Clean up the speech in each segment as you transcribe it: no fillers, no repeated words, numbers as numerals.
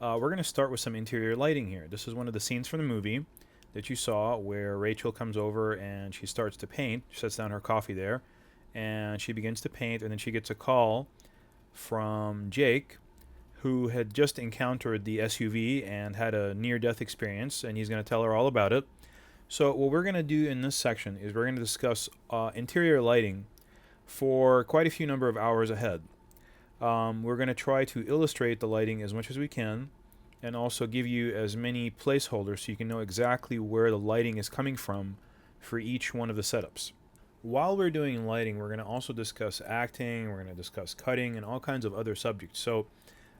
We're going to start with some interior lighting here. This is one of the scenes from the movie that you saw where Rachel comes over and she starts to paint. She sets down her coffee there and she begins to paint, and then she gets a call from Jake, who had just encountered the SUV and had a near-death experience, and he's going to tell her all about it. So what we're going to do in this section is we're going to discuss interior lighting for quite a few number of hours ahead. We're going to try to illustrate the lighting as much as we can, and also give you as many placeholders so you can know exactly where the lighting is coming from for each one of the setups. While we're doing lighting, we're going to also discuss acting, we're going to discuss cutting, and all kinds of other subjects. So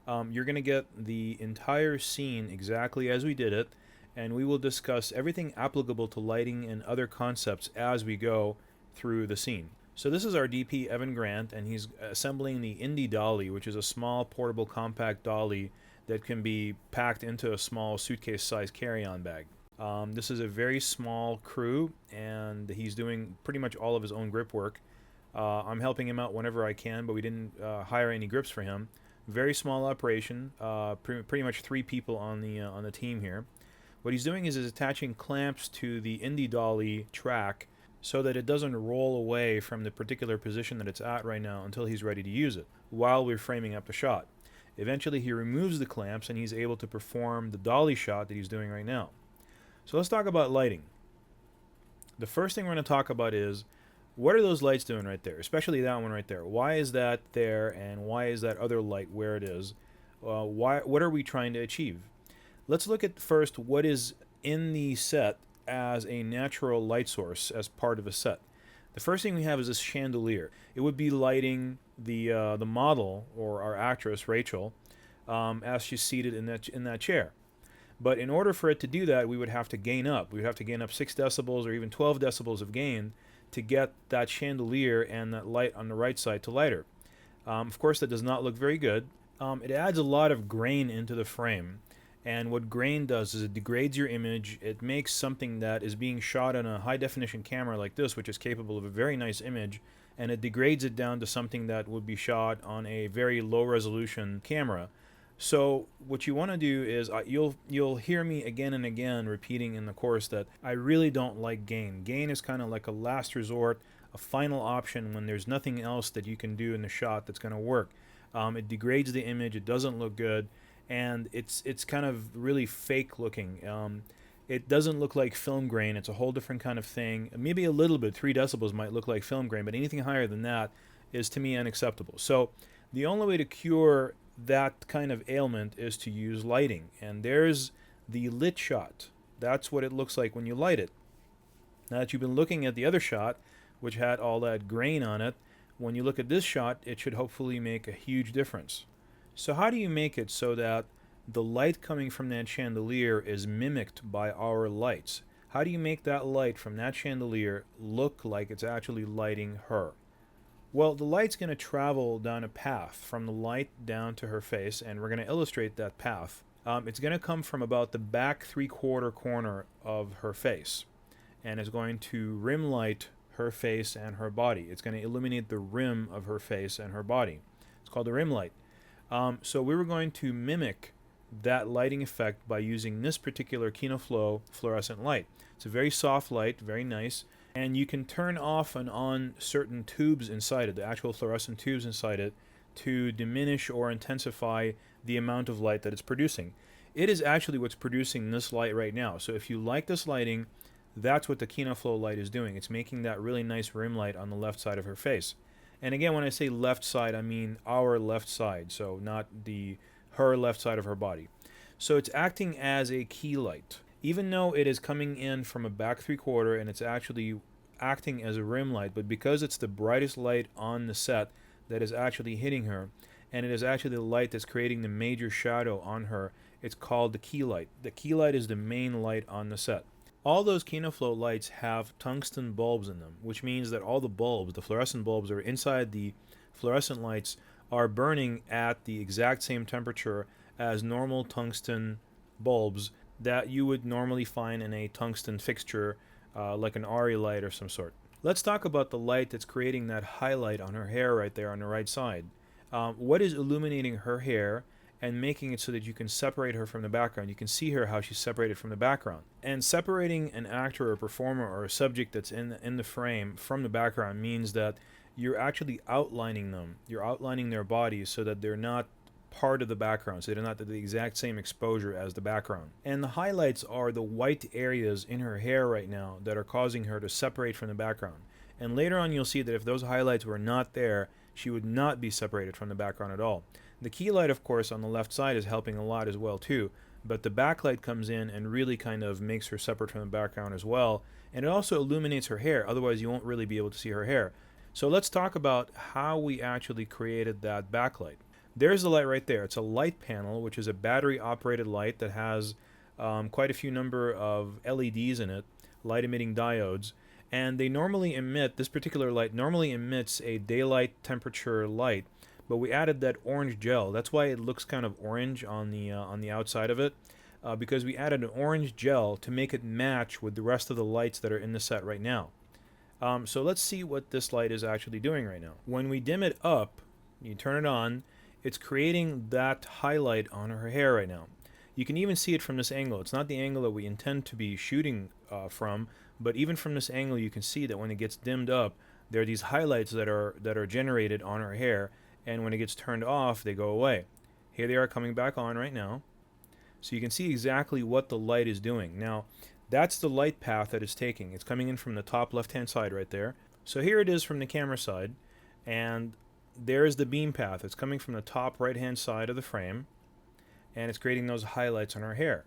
you're going to get the entire scene exactly as we did it, and we will discuss everything applicable to lighting and other concepts as we go through the scene. So this is our DP, Evan Grant, and he's assembling the Indie Dolly, which is a small portable compact dolly that can be packed into a small suitcase-sized carry-on bag. This is a very small crew, and he's doing pretty much all of his own grip work. I'm helping him out whenever I can, but we didn't hire any grips for him. Very small operation, pretty much 3 people on the team here. What he's doing is attaching clamps to the Indie Dolly track so that it doesn't roll away from the particular position that it's at right now until he's ready to use it, while we're framing up the shot. Eventually he removes the clamps and he's able to perform the dolly shot that he's doing right now. So let's talk about lighting. The first thing we're going to talk about is, what are those lights doing right there, especially that one right there? Why is that there, and why is that other light where it is? What are we trying to achieve? Let's look at first what is in the set as a natural light source as part of a set. The first thing we have is this chandelier. It would be lighting the model, or our actress Rachel, as she's seated in that chair. But in order for it to do that, we would have to gain up. We would have to gain up 6 decibels or even 12 decibels of gain to get that chandelier and that light on the right side to lighter. Of course, that does not look very good. It adds a lot of grain into the frame. And what grain does is it degrades your image. It makes something that is being shot on a high-definition camera like this, which is capable of a very nice image, and it degrades it down to something that would be shot on a very low-resolution camera. So what you want to do is, you'll hear me again and again repeating in the course that I really don't like gain. Gain is kind of like a last resort, a final option when there's nothing else that you can do in the shot that's going to work. It degrades the image, it doesn't look good, and it's kind of really fake looking. It doesn't look like film grain. It's a whole different kind of thing. Maybe a little bit, 3 decibels might look like film grain, but anything higher than that is, to me, unacceptable. So the only way to cure that kind of ailment is to use lighting. And there's the lit shot. That's what it looks like when you light it. Now that you've been looking at the other shot, which had all that grain on it, when you look at this shot, it should hopefully make a huge difference. So how do you make it so that the light coming from that chandelier is mimicked by our lights? How do you make that light from that chandelier look like it's actually lighting her? Well, the light's going to travel down a path from the light down to her face, and we're going to illustrate that path. It's going to come from about the back 3/4 corner of her face, and it's going to rim light her face and her body. It's going to illuminate the rim of her face and her body. It's called the rim light. So we were going to mimic that lighting effect by using this particular KinoFlow fluorescent light. It's a very soft light, very nice, and you can turn off and on certain tubes inside it, the actual fluorescent tubes inside it, to diminish or intensify the amount of light that it's producing. It is actually what's producing this light right now. So if you like this lighting, that's what the KinoFlow light is doing. It's making that really nice rim light on the left side of her face. And again, when I say left side, I mean our left side, so not her left side of her body. So it's acting as a key light. Even though it is coming in from a back 3/4 and it's actually acting as a rim light, but because it's the brightest light on the set that is actually hitting her, and it is actually the light that's creating the major shadow on her, it's called the key light. The key light is the main light on the set. All those KinoFlow lights have tungsten bulbs in them, which means that all the bulbs, the fluorescent bulbs that are inside the fluorescent lights, are burning at the exact same temperature as normal tungsten bulbs that you would normally find in a tungsten fixture, like an ARRI light or some sort. Let's talk about the light that's creating that highlight on her hair right there on the right side. What is illuminating her hair and making it so that you can separate her from the background. You can see her how she's separated from the background. And separating an actor or a performer or a subject that's in the frame from the background means that you're actually outlining them. You're outlining their bodies so that they're not part of the background, so they're not the exact same exposure as the background. And the highlights are the white areas in her hair right now that are causing her to separate from the background. And later on you'll see that if those highlights were not there, she would not be separated from the background at all. The key light, of course, on the left side is helping a lot as well too, but the backlight comes in and really kind of makes her separate from the background as well, and it also illuminates her hair, otherwise you won't really be able to see her hair. So let's talk about how we actually created that backlight. There's the light right there. It's a light panel, which is a battery operated light that has quite a few number of LEDs in it, light emitting diodes, and they normally emit, this particular light normally emits a daylight temperature light, but we added that orange gel. That's why it looks kind of orange on the outside of it, because we added an orange gel to make it match with the rest of the lights that are in the set right now. So let's see what this light is actually doing right now. When we dim it up, you turn it on, it's creating that highlight on her hair right now. You can even see it from this angle. It's not the angle that we intend to be shooting from, but even from this angle you can see that when it gets dimmed up, there are these highlights that are generated on her hair, and when it gets turned off, they go away. Here they are coming back on right now. So you can see exactly what the light is doing. Now, that's the light path that it's taking. It's coming in from the top left-hand side right there. So here it is from the camera side, and there's the beam path. It's coming from the top right-hand side of the frame, and it's creating those highlights on our hair.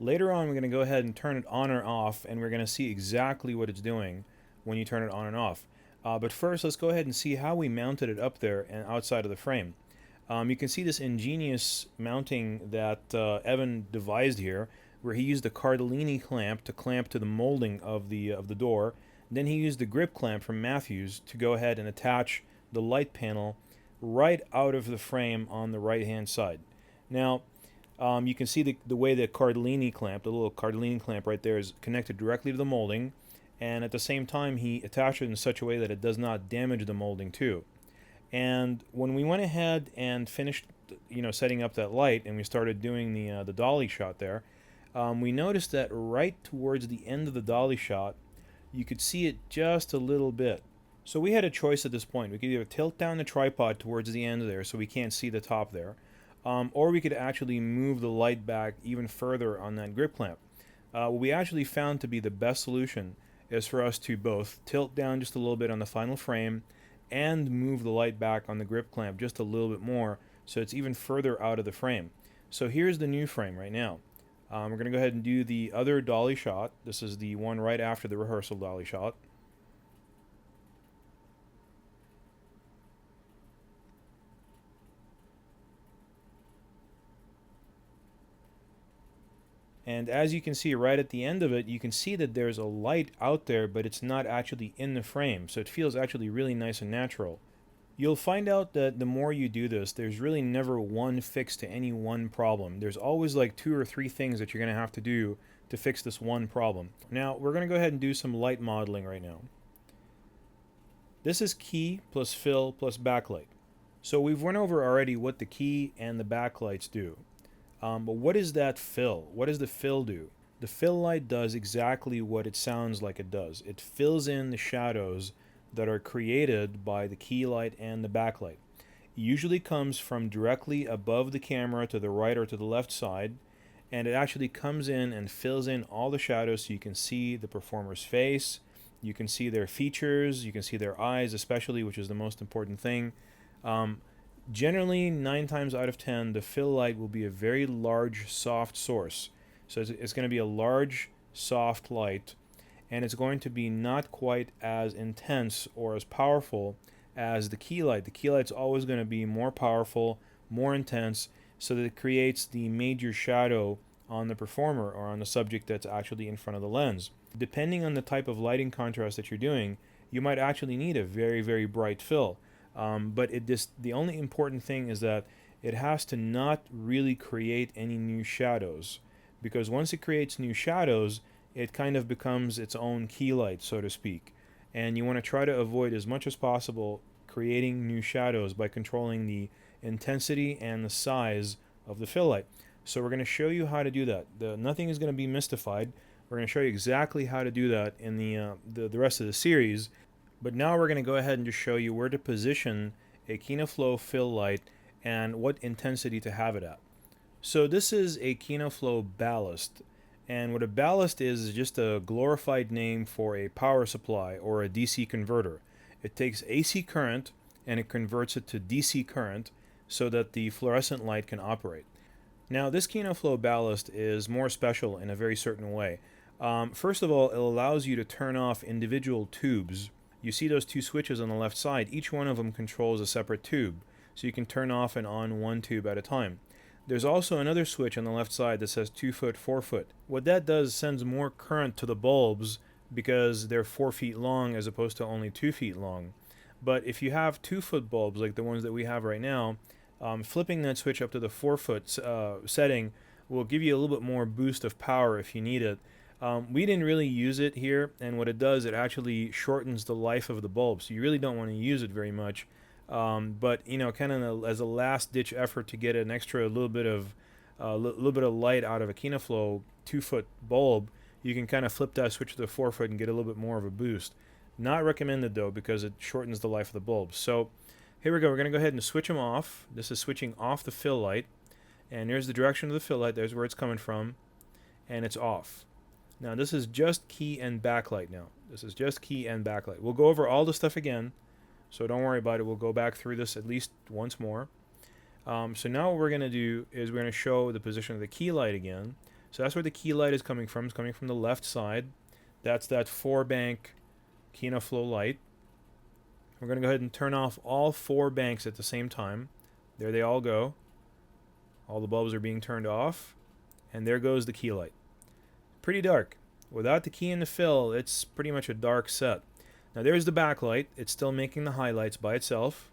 Later on, we're going to go ahead and turn it on or off, and we're going to see exactly what it's doing when you turn it on and off. But first, let's go ahead and see how we mounted it up there and outside of the frame. You can see this ingenious mounting that Evan devised here, where he used a Cardellini clamp to clamp to the molding of the door. Then he used the grip clamp from Matthews to go ahead and attach the light panel right out of the frame on the right-hand side. Now, you can see the way the Cardellini clamp, the little Cardellini clamp right there, is connected directly to the molding, and at the same time he attached it in such a way that it does not damage the molding too. And when we went ahead and finished, setting up that light, and we started doing the dolly shot there, we noticed that right towards the end of the dolly shot, you could see it just a little bit. So we had a choice at this point. We could either tilt down the tripod towards the end there so we can't see the top there, or we could actually move the light back even further on that grip clamp. What we actually found to be the best solution is for us to both tilt down just a little bit on the final frame and move the light back on the grip clamp just a little bit more so it's even further out of the frame. So here's the new frame right now. We're going to go ahead and do the other dolly shot. This is the one right after the rehearsal dolly shot. And as you can see right at the end of it, you can see that there's a light out there, but it's not actually in the frame. So it feels actually really nice and natural. You'll find out that the more you do this, there's really never one fix to any one problem. There's always like 2 or 3 things that you're going to have to do to fix this one problem. Now, we're going to go ahead and do some light modeling right now. This is key plus fill plus backlight. So we've went over already what the key and the backlights do. But what is that fill? What does the fill do? The fill light does exactly what it sounds like it does. It fills in the shadows that are created by the key light and the backlight. It usually comes from directly above the camera to the right or to the left side, and it actually comes in and fills in all the shadows so you can see the performer's face, you can see their features, you can see their eyes especially, which is the most important thing. Generally, 9 times out of 10, the fill light will be a very large, soft source. So it's going to be a large, soft light, and it's going to be not quite as intense or as powerful as the key light. The key light's always going to be more powerful, more intense, so that it creates the major shadow on the performer or on the subject that's actually in front of the lens. Depending on the type of lighting contrast that you're doing, you might actually need a very, very bright fill. But the only important thing is that it has to not really create any new shadows, because once it creates new shadows, it kind of becomes its own key light, so to speak. And you want to try to avoid as much as possible creating new shadows by controlling the intensity and the size of the fill light. So we're going to show you how to do that. Nothing is going to be mystified. We're going to show you exactly how to do that in the rest of the series. But now we're going to go ahead and just show you where to position a KinoFlow fill light and what intensity to have it at. So this is a KinoFlow ballast. And what a ballast is just a glorified name for a power supply or a DC converter. It takes AC current and it converts it to DC current so that the fluorescent light can operate. Now this KinoFlow ballast is more special in a very certain way. First of all, it allows you to turn off individual tubes. You see those two switches on the left side. Each one of them controls a separate tube. So you can turn off and on one tube at a time. There's also another switch on the left side that says 2 foot, 4 foot. What that does sends more current to the bulbs because they're 4 feet long as opposed to only 2 feet long. But if you have 2 foot bulbs like the ones that we have right now, flipping that switch up to the 4 foot setting will give you a little bit more boost of power if you need it. We didn't really use it here, and what it does, it actually shortens the life of the bulb, so you really don't want to use it very much. But you know, kind of as a last-ditch effort to get an extra little bit of light out of a KinoFlow 2 foot bulb, you can kind of flip that switch to the 4 foot and get a little bit more of a boost. Not recommended though, because it shortens the life of the bulb. So here we go. We're going to go ahead and switch them off. This is switching off the fill light, and there's the direction of the fill light. There's where it's coming from, and it's off. Now this is just key and backlight now. This is just key and backlight. We'll go over all the stuff again, so don't worry about it. We'll go back through this at least once more. So now what we're going to do is we're going to show the position of the key light again. So that's where the key light is coming from. It's coming from the left side. That's that 4-bank KinoFlow light. We're going to go ahead and turn off all 4 banks at the same time. There they all go. All the bulbs are being turned off. And there goes the key light. Pretty dark. Without the key and the fill, it's pretty much a dark set. Now there's the backlight. It's still making the highlights by itself.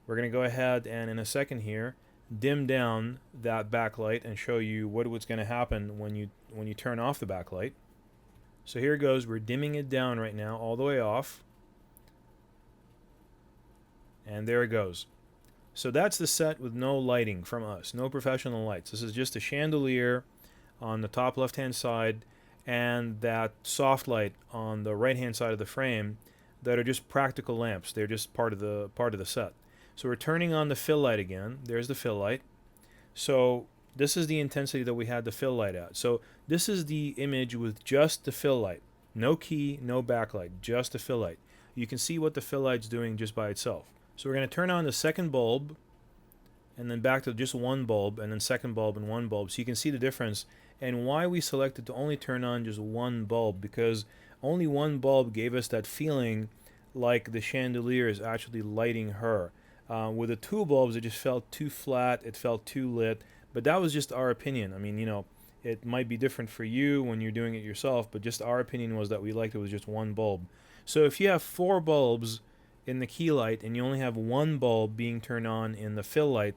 We're going to go ahead and in a second here dim down that backlight and show you what's going to happen when you turn off the backlight. So here it goes. We're dimming it down right now all the way off. And there it goes. So that's the set with no lighting from us. No professional lights. This is just a chandelier on the top left hand side and that soft light on the right hand side of the frame that are just practical lamps. They're just part of the set. So we're turning on the fill light again. There's the fill light. So this is the intensity that we had the fill light at. So this is the image with just the fill light. No key, no backlight, just the fill light. You can see what the fill light's doing just by itself. So we're going to turn on the second bulb and then back to just one bulb and then second bulb and one bulb. So you can see the difference and why we selected to only turn on just one bulb, because only one bulb gave us that feeling like the chandelier is actually lighting her. With the 2 bulbs, it just felt too flat, it felt too lit, but that was just our opinion. I mean, you know, it might be different for you when you're doing it yourself, but just our opinion was that we liked it with just one bulb. So if you have 4 bulbs in the key light and you only have 1 bulb being turned on in the fill light,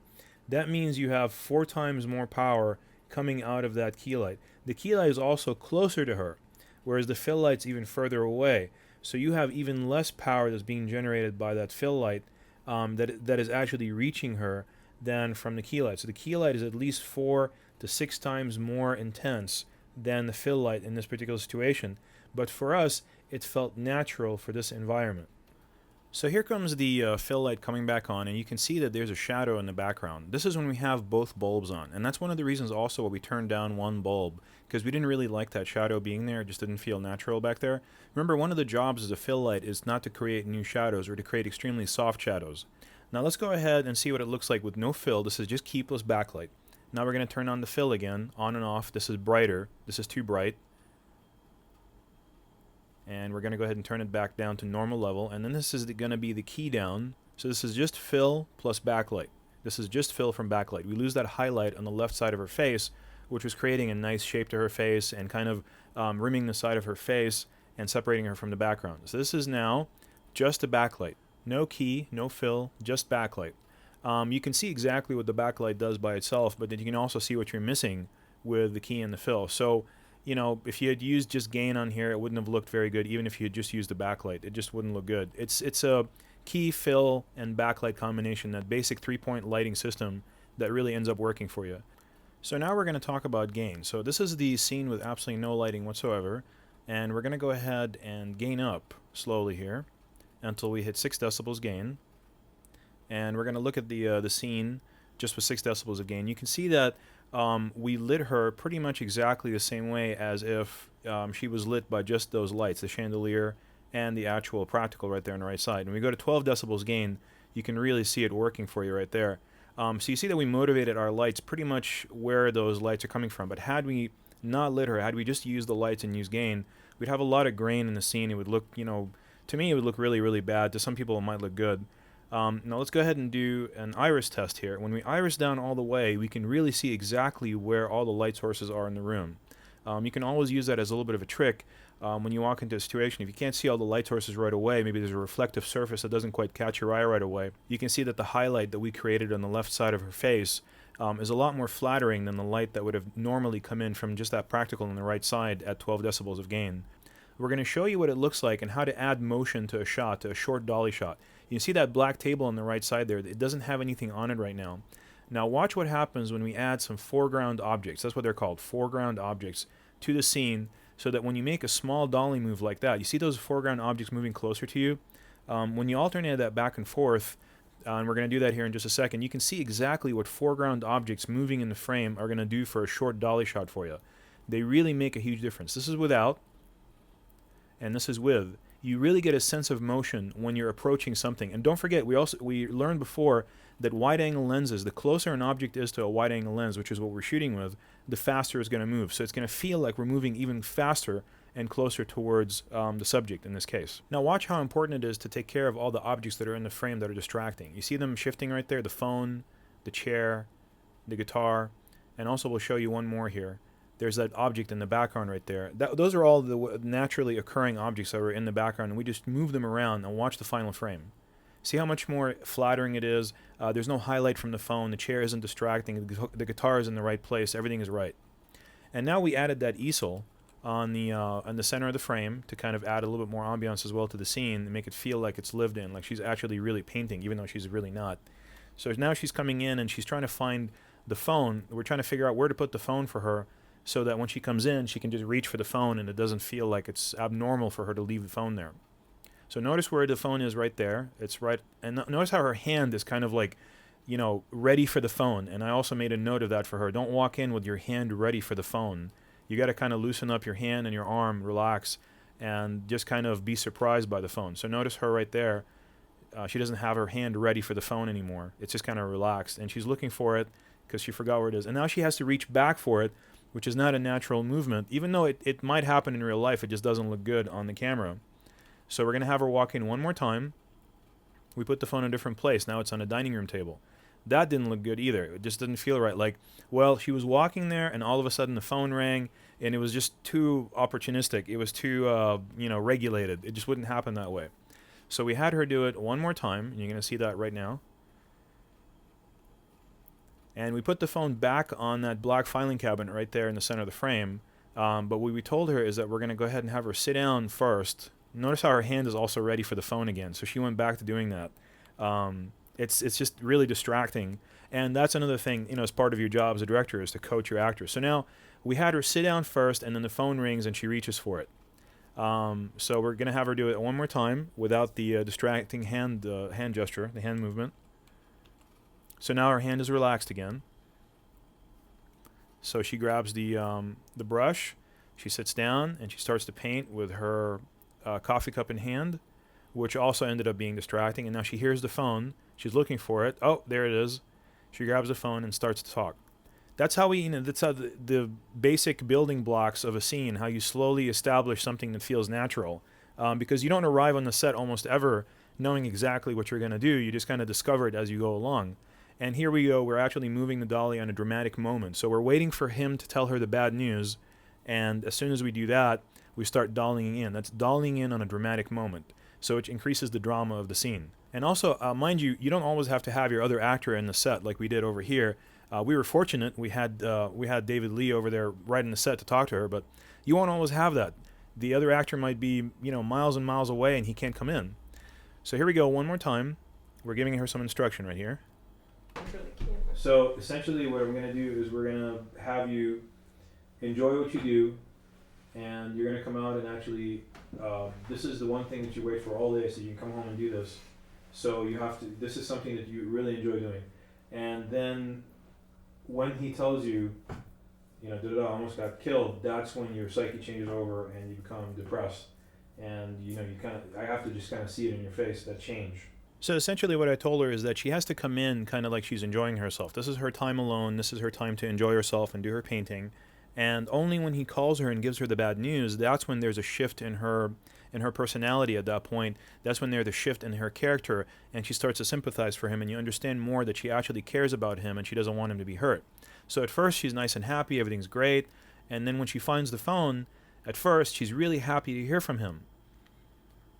that means you have 4 times more power coming out of that key light. The key light is also closer to her, whereas the fill light's even further away. So you have even less power that's being generated by that fill light that is actually reaching her than from the key light. So the key light is at least 4 to 6 times more intense than the fill light in this particular situation. But for us, it felt natural for this environment. So here comes the fill light coming back on, and you can see that there's a shadow in the background. This is when we have both bulbs on, and that's one of the reasons also why we turned down one bulb, because we didn't really like that shadow being there. It just didn't feel natural back there. Remember, one of the jobs as a fill light is not to create new shadows or to create extremely soft shadows. Now let's go ahead and see what it looks like with no fill. This is just keyless backlight. Now we're going to turn on the fill again, on and off. This is brighter. This is too bright. And we're going to go ahead and turn it back down to normal level, and then this is going to be the key down. So this is just fill plus backlight. This is just fill from backlight. We lose that highlight on the left side of her face, which was creating a nice shape to her face and kind of rimming the side of her face and separating her from the background. So this is now just a backlight. No key, no fill, just backlight. You can see exactly what the backlight does by itself, but then you can also see what you're missing with the key and the fill. So you know, if you had used just gain on here, it wouldn't have looked very good. Even if you had just used the backlight, it just wouldn't look good. It's a key, fill, and backlight combination, that basic 3-point lighting system that really ends up working for you. So now we're going to talk about gain. So this is the scene with absolutely no lighting whatsoever, and we're going to go ahead and gain up slowly here until we hit 6 decibels gain. And we're going to look at the scene just with 6 decibels of gain. You can see that we lit her pretty much exactly the same way as if she was lit by just those lights, the chandelier and the actual practical right there on the right side. When we go to 12 decibels gain, you can really see it working for you right there. So you see that we motivated our lights pretty much where those lights are coming from. But had we not lit her, had we just used the lights and used gain, we'd have a lot of grain in the scene. It would look, to me it would look really, really bad. To some people it might look good. Now let's go ahead and do an iris test here. When we iris down all the way, we can really see exactly where all the light sources are in the room. You can always use that as a little bit of a trick when you walk into a situation. If you can't see all the light sources right away, maybe there's a reflective surface that doesn't quite catch your eye right away, you can see that the highlight that we created on the left side of her face is a lot more flattering than the light that would have normally come in from just that practical on the right side at 12 decibels of gain. We're going to show you what it looks like and how to add motion to a shot, to a short dolly shot. You can see that black table on the right side there. It doesn't have anything on it right now. Now watch what happens when we add some foreground objects. That's what they're called, foreground objects, to the scene, so that when you make a small dolly move like that, you see those foreground objects moving closer to you. When you alternate that back and forth, and we're going to do that here in just a second, you can see exactly what foreground objects moving in the frame are going to do for a short dolly shot for you. They really make a huge difference. This is without, and this is with. You really get a sense of motion when you're approaching something. And don't forget, we learned before that wide-angle lenses, the closer an object is to a wide-angle lens, which is what we're shooting with, the faster it's going to move. So it's going to feel like we're moving even faster and closer towards the subject in this case. Now watch how important it is to take care of all the objects that are in the frame that are distracting. You see them shifting right there, the phone, the chair, the guitar, and also we'll show you one more here. There's that object in the background right there. Those are all the naturally occurring objects that are in the background, and we just move them around and watch the final frame. See how much more flattering it is? There's no highlight from the phone. The chair isn't distracting. The guitar is in the right place. Everything is right. And now we added that easel on the center of the frame to kind of add a little bit more ambiance as well to the scene and make it feel like it's lived in, like she's actually really painting, even though she's really not. So now she's coming in and she's trying to find the phone. We're trying to figure out where to put the phone for her, so that when she comes in, she can just reach for the phone and it doesn't feel like it's abnormal for her to leave the phone there. So notice where the phone is right there. It's right, and notice how her hand is kind of like, ready for the phone. And I also made a note of that for her. Don't walk in with your hand ready for the phone. You got to kind of loosen up your hand and your arm, relax, and just kind of be surprised by the phone. So notice her right there. She doesn't have her hand ready for the phone anymore. It's just kind of relaxed, and she's looking for it because she forgot where it is. And now she has to reach back for it, which is not a natural movement. Even though it might happen in real life, it just doesn't look good on the camera. So we're going to have her walk in one more time. We put the phone in a different place. Now it's on a dining room table. That didn't look good either. It just didn't feel right. Like, well, she was walking there, and all of a sudden the phone rang, and it was just too opportunistic. It was too, regulated. It just wouldn't happen that way. So we had her do it one more time, and you're going to see that right now. And we put the phone back on that black filing cabinet right there in the center of the frame. But what we told her is that we're going to go ahead and have her sit down first. Notice how her hand is also ready for the phone again. So she went back to doing that. It's just really distracting. And that's another thing, as part of your job as a director, is to coach your actors. So now we had her sit down first, and then the phone rings and she reaches for it. So we're going to have her do it one more time without the distracting hand gesture, the hand movement. So now her hand is relaxed again. So she grabs the brush, she sits down, and she starts to paint with her coffee cup in hand, which also ended up being distracting. And now she hears the phone. She's looking for it. Oh, there it is. She grabs the phone and starts to talk. That's how that's how the basic building blocks of a scene, how you slowly establish something that feels natural. Because you don't arrive on the set almost ever knowing exactly what you're going to do. You just kind of discover it as you go along. And here we go, we're actually moving the dolly on a dramatic moment. So we're waiting for him to tell her the bad news, and as soon as we do that, we start dollying in. That's dollying in on a dramatic moment. So it increases the drama of the scene. And also, mind you, you don't always have to have your other actor in the set like we did over here. We were fortunate, we had David Lee over there right in the set to talk to her, but you won't always have that. The other actor might be, miles and miles away and he can't come in. So here we go, one more time. We're giving her some instruction right here. Control the camera So essentially, what we're gonna do is we're gonna have you enjoy what you do, and you're gonna come out and actually. This is the one thing that you wait for all day, so you can come home and do this. So you have to. This is something that you really enjoy doing, and then when he tells you, I almost got killed, that's when your psyche changes over and you become depressed. And you kind of, I have to just kind of see it in your face, that change. So essentially, what I told her is that she has to come in kind of like she's enjoying herself. This is her time alone. This is her time to enjoy herself and do her painting. And only when he calls her and gives her the bad news, that's when there's a shift in her personality at that point. That's when there's a shift in her character, and she starts to sympathize for him, and you understand more that she actually cares about him and she doesn't want him to be hurt. So at first she's nice and happy, everything's great, and then when she finds the phone, at first she's really happy to hear from him.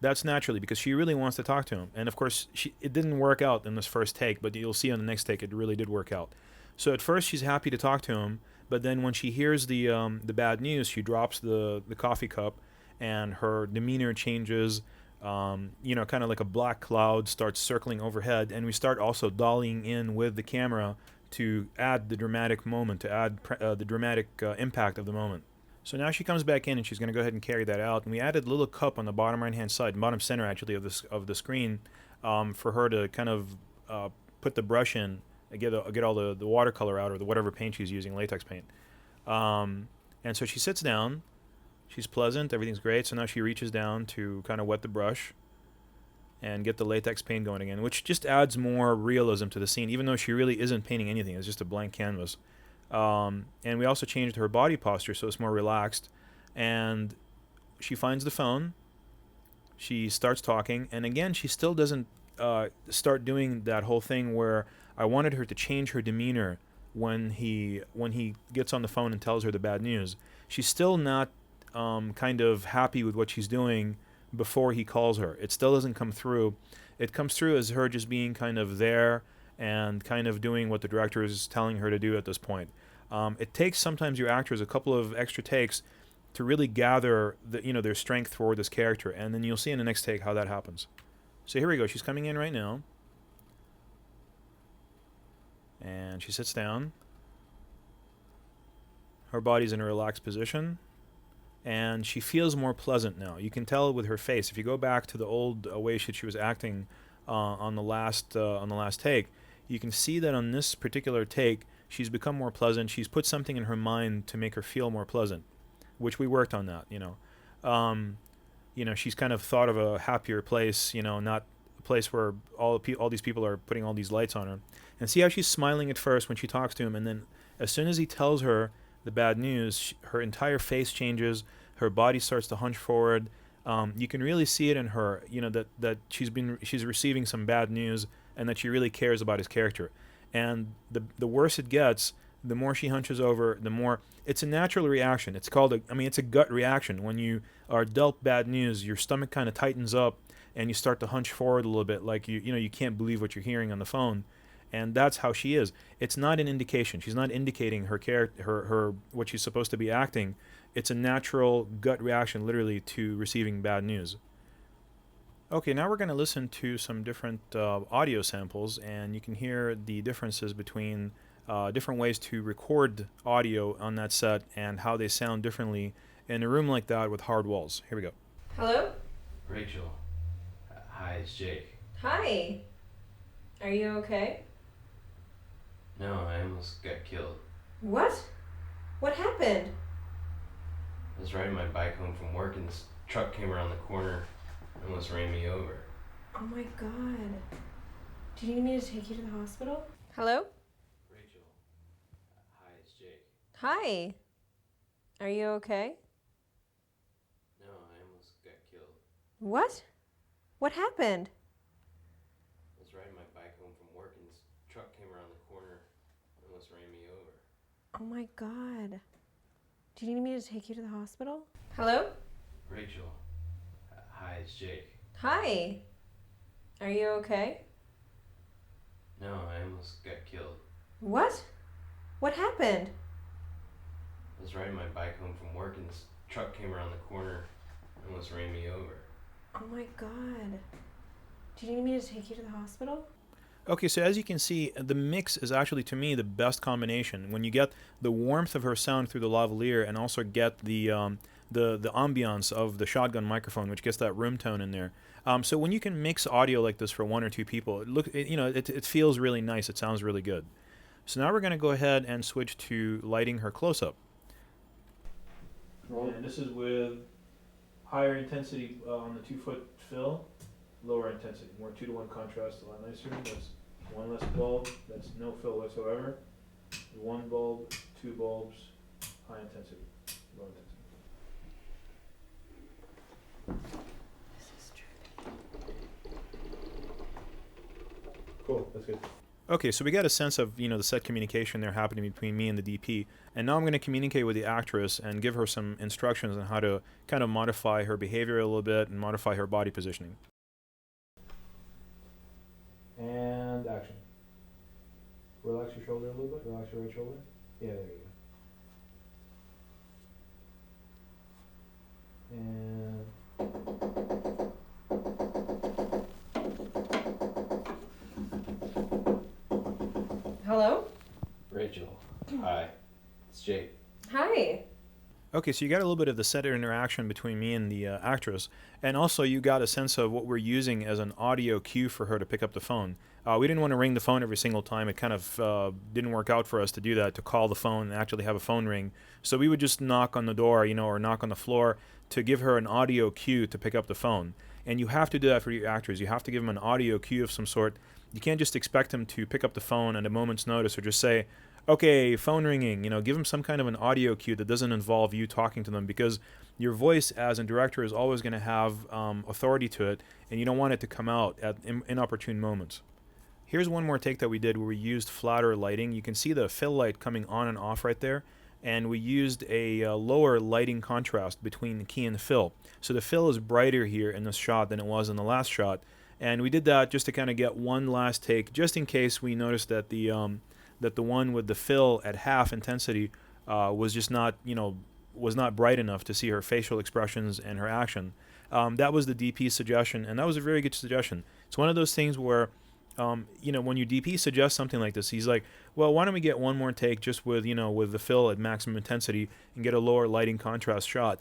That's naturally because she really wants to talk to him. And of course, it didn't work out in this first take, but you'll see on the next take it really did work out. So at first she's happy to talk to him, but then when she hears the bad news, she drops the coffee cup, and her demeanor changes. Kind of like a black cloud starts circling overhead, and we start also dollying in with the camera to add the dramatic moment, to add the dramatic impact of the moment. So now she comes back in and she's going to go ahead and carry that out. And we added a little cup on the bottom right hand side, bottom center actually of the screen, for her to kind of put the brush in, get all the watercolor out or the whatever paint she's using, latex paint. And so she sits down. She's pleasant. Everything's great. So now she reaches down to kind of wet the brush and get the latex paint going again, which just adds more realism to the scene, even though she really isn't painting anything. It's just a blank canvas. And we also changed her body posture so it's more relaxed. And she finds the phone. She starts talking. And again, she still doesn't start doing that whole thing where I wanted her to change her demeanor when he gets on the phone and tells her the bad news. She's still not kind of happy with what she's doing before he calls her. It still doesn't come through. It comes through as her just being kind of there and kind of doing what the director is telling her to do at this point. It takes sometimes your actors a couple of extra takes to really gather their strength for this character, and then you'll see in the next take how that happens. So here we go. She's coming in right now, and she sits down. Her body's in a relaxed position, and she feels more pleasant now. You can tell with her face. If you go back to the old way she was acting on the last take, you can see that on this particular take, she's become more pleasant. She's put something in her mind to make her feel more pleasant, which we worked on that. She's kind of thought of a happier place. Not a place where all these people are putting all these lights on her. And see how she's smiling at first when she talks to him, and then as soon as he tells her the bad news, her entire face changes. Her body starts to hunch forward. You can really see it in her. That she's receiving some bad news, and that she really cares about his character. And the worse it gets, the more she hunches over, the more it's a natural reaction. It's called it's a gut reaction. When you are dealt bad news, your stomach kind of tightens up, and you start to hunch forward a little bit, like you can't believe what you're hearing on the phone. And that's how she is. It's not an indication. She's not indicating her character, her what she's supposed to be acting. It's a natural gut reaction, literally, to receiving bad news. Okay, now we're going to listen to some different audio samples, and you can hear the differences between different ways to record audio on that set and how they sound differently in a room like that with hard walls. Here we go. Hello? Rachel. Hi, it's Jake. Hi. Are you okay? No, I almost got killed. What? What happened? I was riding my bike home from work and this truck came around the corner and almost ran me over. Oh my god. Do you need me to take you to the hospital? Hello? Rachel. Hi, it's Jake. Hi. Are you okay? No, I almost got killed. What? What happened? I was riding my bike home from work and this truck came around the corner and almost ran me over. Oh my god. Do you need me to take you to the hospital? Hello? Rachel. Hi, it's Jake. Hi. Are you okay? No, I almost got killed. What? What happened? I was riding my bike home from work and this truck came around the corner and almost ran me over. Oh my god. Do you need me to take you to the hospital? Okay, so as you can see, the mix is actually, to me, the best combination. When you get the warmth of her sound through the lavalier and also get the ambiance of the shotgun microphone, which gets that room tone in there. So when you can mix audio like this for one or two people, it feels really nice. It sounds really good. So now we're going to go ahead and switch to lighting her close-up. And this is with higher intensity on the 2-foot fill, lower intensity, more 2-to-1 contrast, a lot nicer. That's one less bulb, that's no fill whatsoever. One bulb, two bulbs, high intensity, low intensity. This is true. Cool, that's good. Okay, so we got a sense of, the set communication there happening between me and the DP. And now I'm going to communicate with the actress and give her some instructions on how to kind of modify her behavior a little bit and modify her body positioning. And action. Relax your shoulder a little bit. Relax your right shoulder. Yeah, there you go. And Hello? Rachel, hi. It's Jake. Hi. okay, so you got a little bit of the set interaction between me and the actress, and also you got a sense of what we're using as an audio cue for her to pick up the phone. We didn't want to ring the phone every single time. It kind of didn't work out for us to do that, to call the phone and actually have a phone ring. So we would just knock on the door, or knock on the floor to give her an audio cue to pick up the phone. And you have to do that for your actors. You have to give them an audio cue of some sort. You can't just expect them to pick up the phone at a moment's notice or just say, okay, phone ringing. Give them some kind of an audio cue that doesn't involve you talking to them, because your voice as a director is always going to have authority to it, and you don't want it to come out at inopportune moments. Here's one more take that we did where we used flatter lighting. You can see the fill light coming on and off right there, and we used a lower lighting contrast between the key and the fill. So the fill is brighter here in this shot than it was in the last shot, and we did that just to kind of get one last take, just in case we noticed that the one with the fill at half intensity was just not, was not bright enough to see her facial expressions and her action. That was the DP's suggestion, and that was a very good suggestion. It's one of those things where, when your DP suggests something like this, he's like, well, why don't we get one more take just with, with the fill at maximum intensity and get a lower lighting contrast shot.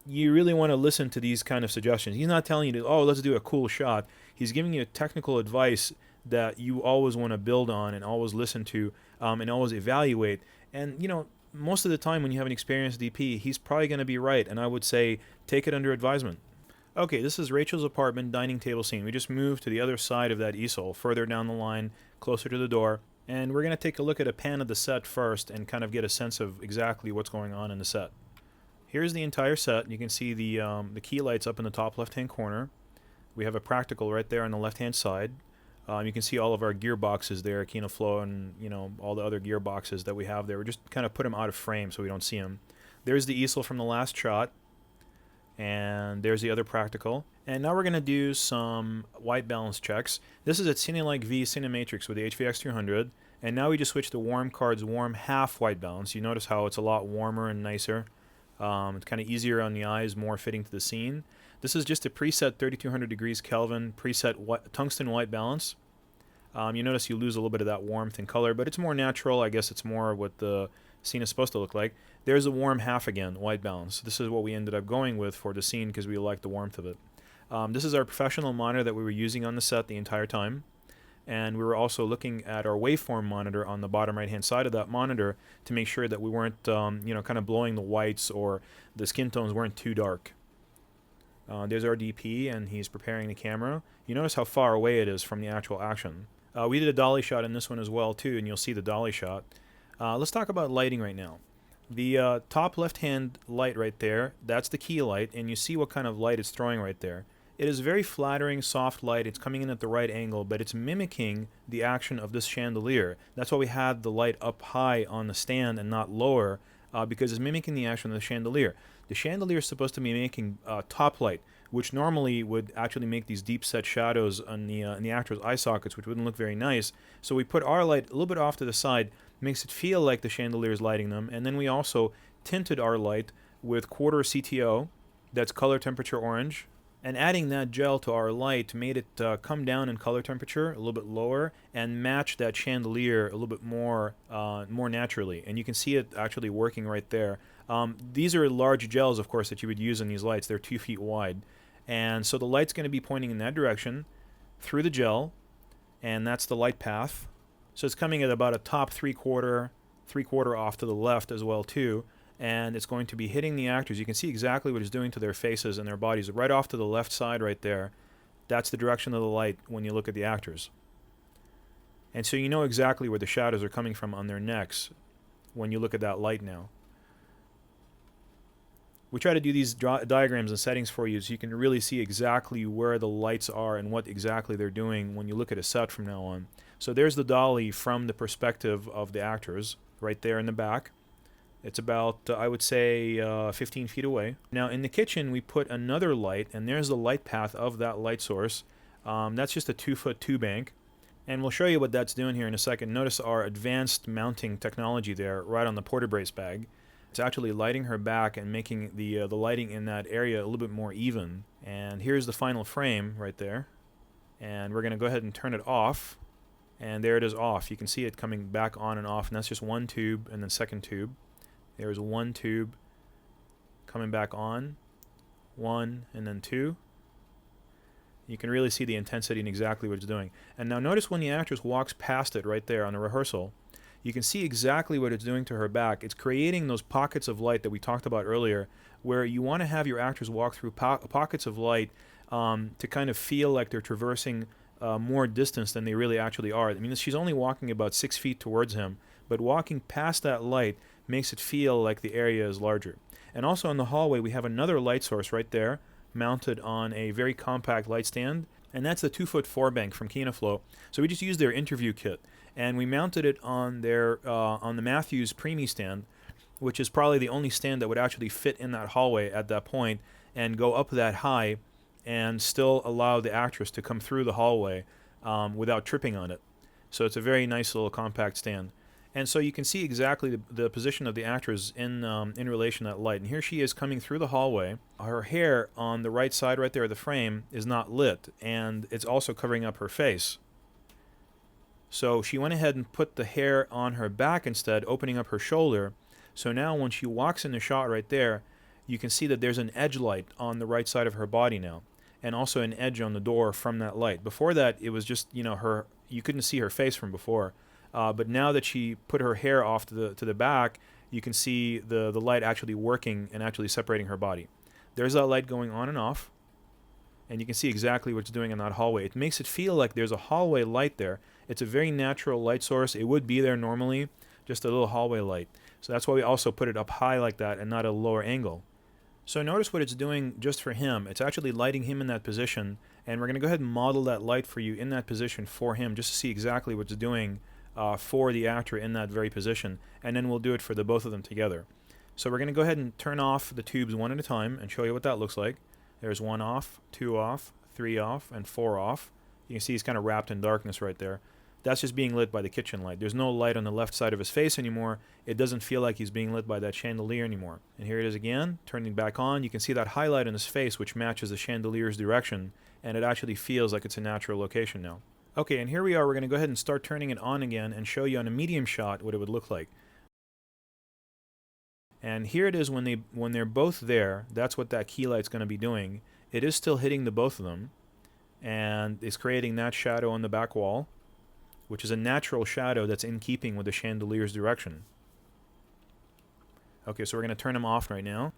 You really want to listen to these kind of suggestions. He's not telling you to, oh, let's do a cool shot. He's giving you technical advice that you always want to build on and always listen to and always evaluate. And, most of the time when you have an experienced DP, he's probably going to be right. And I would say take it under advisement. Okay, this is Rachel's apartment dining table scene. We just moved to the other side of that easel, further down the line, closer to the door. And we're going to take a look at a pan of the set first and kind of get a sense of exactly what's going on in the set. Here's the entire set. You can see the key lights up in the top left-hand corner. We have a practical right there on the left-hand side. You can see all of our gearboxes there, Kinoflow and all the other gearboxes that we have there. We just kind of put them out of frame so we don't see them. There's the easel from the last shot, and there's the other practical. And now we're going to do some white balance checks. This is at Cinelike V Cinematrix with the HVX300, and now we just switch to Warm Card's warm half white balance. You notice how it's a lot warmer and nicer. It's kind of easier on the eyes, more fitting to the scene. This is just a preset 3200 degrees Kelvin preset tungsten white balance. You notice you lose a little bit of that warmth and color, but it's more natural. I guess it's more what the scene is supposed to look like. There's a warm half again, white balance. This is what we ended up going with for the scene because we like the warmth of it. This is our professional monitor that we were using on the set the entire time. And we were also looking at our waveform monitor on the bottom right-hand side of that monitor to make sure that we weren't, kind of blowing the whites or the skin tones weren't too dark. There's our DP, and he's preparing the camera. You notice how far away it is from the actual action. We did a dolly shot in this one as well, too, and you'll see the dolly shot. Let's talk about lighting right now. The top left-hand light right there, that's the key light, and you see what kind of light it's throwing right there. It is very flattering, soft light. It's coming in at the right angle, but it's mimicking the action of this chandelier. That's why we had the light up high on the stand and not lower, because it's mimicking the action of the chandelier. The chandelier is supposed to be making top light, which normally would actually make these deep set shadows on in the actor's eye sockets, which wouldn't look very nice. So we put our light a little bit off to the side, makes it feel like the chandelier is lighting them, and then we also tinted our light with quarter CTO, that's color temperature orange, And adding that gel to our light made it come down in color temperature a little bit lower and match that chandelier a little bit more naturally. And you can see it actually working right there. These are large gels, of course, that you would use in these lights. They're 2 feet wide. And so the light's going to be pointing in that direction through the gel, and that's the light path. So it's coming at about a top three-quarter off to the left as well too, and it's going to be hitting the actors. You can see exactly what it's doing to their faces and their bodies right off to the left side right there. That's the direction of the light when you look at the actors. And so you know exactly where the shadows are coming from on their necks when you look at that light now. We try to do these diagrams and settings for you so you can really see exactly where the lights are and what exactly they're doing when you look at a set from now on. So there's the dolly from the perspective of the actors right there in the back. It's about, I would say, 15 feet away. Now in the kitchen we put another light, and there's the light path of that light source. That's just a 2-foot tube bank. And we'll show you what that's doing here in a second. Notice our advanced mounting technology there right on the porta brace bag. It's actually lighting her back and making the lighting in that area a little bit more even. And here's the final frame right there. And we're going to go ahead and turn it off. And there it is off. You can see it coming back on and off. And that's just one tube and then second tube. There's one tube coming back on. One and then two. You can really see the intensity and exactly what it's doing. And now notice when the actress walks past it right there on the rehearsal, you can see exactly what it's doing to her back. It's creating those pockets of light that we talked about earlier, where you want to have your actors walk through pockets of light to kind of feel like they're traversing more distance than they really actually are. I mean, she's only walking about 6 feet towards him, but walking past that light makes it feel like the area is larger. And also in the hallway, we have another light source right there, mounted on a very compact light stand, and that's the 2-foot 4 bank from Kinaflow. So we just used their interview kit, and we mounted it on their on the Matthews Preemie stand, which is probably the only stand that would actually fit in that hallway at that point and go up that high and still allow the actress to come through the hallway without tripping on it. So it's a very nice little compact stand. And so you can see exactly the position of the actress in relation to that light. And here she is coming through the hallway. Her hair on the right side right there of the frame is not lit, and it's also covering up her face. So she went ahead and put the hair on her back instead, opening up her shoulder. So now when she walks in the shot right there, you can see that there's an edge light on the right side of her body now, and also an edge on the door from that light. Before that, it was just, you know, you couldn't see her face from before. But now that she put her hair off to the back, you can see the light actually working and actually separating her body. There's that light going on and off, and you can see exactly what it's doing in that hallway. It makes it feel like there's a hallway light there. It's a very natural light source. It would be there normally, just a little hallway light. So that's why we also put it up high like that and not at a lower angle. So notice what it's doing just for him. It's actually lighting him in that position, and we're going to go ahead and model that light for you in that position for him just to see exactly what it's doing for the actor in that very position, and then we'll do it for the both of them together. So we're going to go ahead and turn off the tubes one at a time and show you what that looks like. There's 1 off, 2 off, 3 off, and 4 off. You can see he's kind of wrapped in darkness right there. That's just being lit by the kitchen light. There's no light on the left side of his face anymore. It doesn't feel like he's being lit by that chandelier anymore. And here it is again, turning back on. You can see that highlight on his face which matches the chandelier's direction, and it actually feels like it's a natural location now. Okay, and here we are. We're going to go ahead and start turning it on again and show you on a medium shot what it would look like. And here it is when they're both there. That's what that key light's going to be doing. It is still hitting the both of them, and it's creating that shadow on the back wall, which is a natural shadow that's in keeping with the chandelier's direction. Okay, so we're going to turn them off right now.